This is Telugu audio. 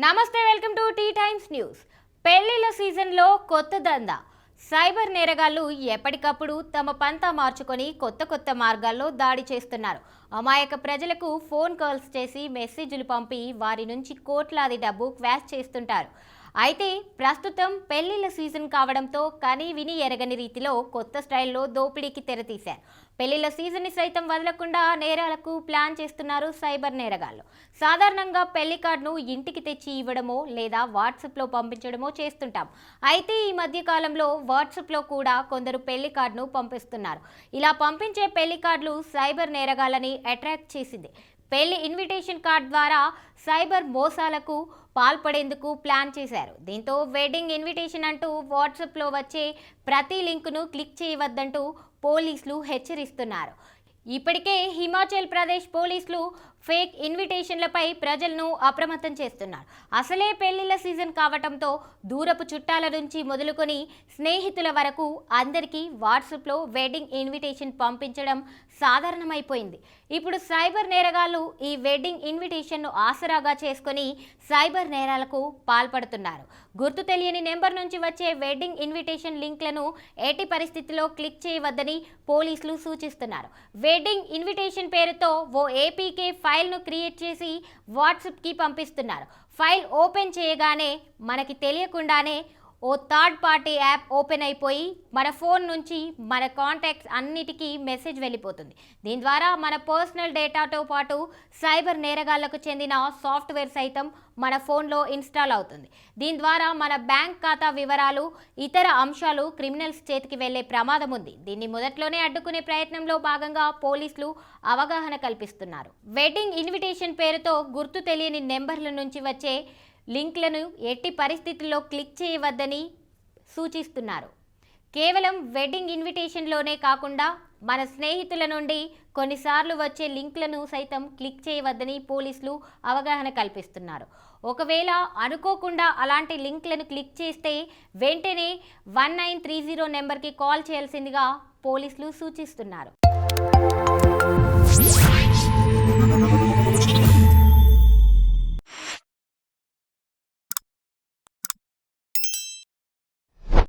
నమస్తే, welcome to T Times News. పెళ్లిళ్ల సీజన్లో కొత్త దందా. సైబర్ నేరగాళ్లు ఎప్పటికప్పుడు తమ పంతా మార్చుకొని కొత్త మార్గాల్లో దాడి చేస్తున్నారు. అమాయక ప్రజలకు ఫోన్ కాల్స్ చేసి మెసేజ్లు పంపి వారి నుంచి కోట్లాది డబ్బు క్వాష్ చేస్తుంటారు. అయితే ప్రస్తుతం పెళ్లిళ్ల సీజన్ కావడంతో కని విని ఎరగని రీతిలో కొత్త స్టైల్లో దోపిడీకి తెరతీశారు. పెళ్లిళ్ల సీజన్ని సైతం వదలకుండా నేరాలకు ప్లాన్ చేస్తున్నారు సైబర్ నేరగాళ్లు. సాధారణంగా పెళ్లి కార్డును ఇంటికి తెచ్చి ఇవ్వడమో లేదా వాట్సాప్లో పంపించడమో చేస్తుంటాం. అయితే ఈ మధ్య కాలంలో వాట్సాప్లో కూడా కొందరు పెళ్లి కార్డును పంపిస్తున్నారు. ఇలా పంపించే పెళ్లి కార్డులు సైబర్ నేరగాళ్లని అట్రాక్ట్ చేసింది. పెళ్లి ఇన్విటేషన్ కార్డ్ ద్వారా సైబర్ మోసాలకు పాల్పడేందుకు ప్లాన్ చేశారు. దీంతో వెడ్డింగ్ ఇన్విటేషన్ అంటూ వాట్సాప్లో వచ్చే ప్రతి లింకును క్లిక్ చేయవద్దంటూ పోలీసులు హెచ్చరిస్తున్నారు. ఇప్పటికే హిమాచల్ ప్రదేశ్ పోలీసులు ఫేక్ ఇన్విటేషన్లపై ప్రజలను అప్రమత్తం చేస్తున్నారు. అసలే పెళ్లిళ్ల సీజన్ కావటంతో దూరపు చుట్టాల నుంచి మొదలుకొని స్నేహితుల వరకు అందరికీ వాట్సాప్లో వెడ్డింగ్ ఇన్విటేషన్ పంపించడం సాధారణమైపోయింది. ఇప్పుడు సైబర్ నేరగాళ్లు ఈ వెడ్డింగ్ ఇన్విటేషన్ను ఆసరాగా చేసుకొని సైబర్ నేరాలకు పాల్పడుతున్నారు. గుర్తు తెలియని నెంబర్ నుంచి వచ్చే వెడ్డింగ్ ఇన్విటేషన్ లింక్లను ఎట్టి పరిస్థితిలో క్లిక్ చేయవద్దని పోలీసులు సూచిస్తున్నారు. వెడ్డింగ్ ఇన్విటేషన్ పేరుతో ఓ ఏపీకే ఫైల్ను క్రియేట్ చేసి వాట్సాప్కి పంపిస్తున్నారు. ఫైల్ ఓపెన్ చేయగానే మనకి తెలియకుండానే ఓ థర్డ్ పార్టీ యాప్ ఓపెన్ అయిపోయి మన ఫోన్ నుంచి మన కాంటాక్ట్స్ అన్నిటికీ మెసేజ్ వెళ్ళిపోతుంది. దీని ద్వారా మన పర్సనల్ డేటాతో పాటు సైబర్ నేరగాళ్లకు చెందిన సాఫ్ట్వేర్ సైతం మన ఫోన్లో ఇన్స్టాల్ అవుతుంది. దీని ద్వారా మన బ్యాంక్ ఖాతా వివరాలు, ఇతర అంశాలు క్రిమినల్స్ చేతికి వెళ్లే ప్రమాదం ఉంది. దీన్ని మొదట్లోనే అడ్డుకునే ప్రయత్నంలో భాగంగా పోలీసులు అవగాహన కల్పిస్తున్నారు. వెడ్డింగ్ ఇన్విటేషన్ పేరుతో గుర్తు తెలియని నెంబర్ల నుంచి వచ్చే లింక్లను ఎట్టి పరిస్థితుల్లో క్లిక్ చేయవద్దని సూచిస్తున్నారు. కేవలం వెడ్డింగ్ ఇన్విటేషన్లోనే కాకుండా మన స్నేహితుల నుండి కొన్నిసార్లు వచ్చే లింక్లను సైతం క్లిక్ చేయవద్దని పోలీసులు అవగాహన కల్పిస్తున్నారు. ఒకవేళ అనుకోకుండా అలాంటి లింక్లను క్లిక్ చేస్తే వెంటనే 1930 నెంబర్కి కాల్ చేయాల్సిందిగా పోలీసులు సూచిస్తున్నారు.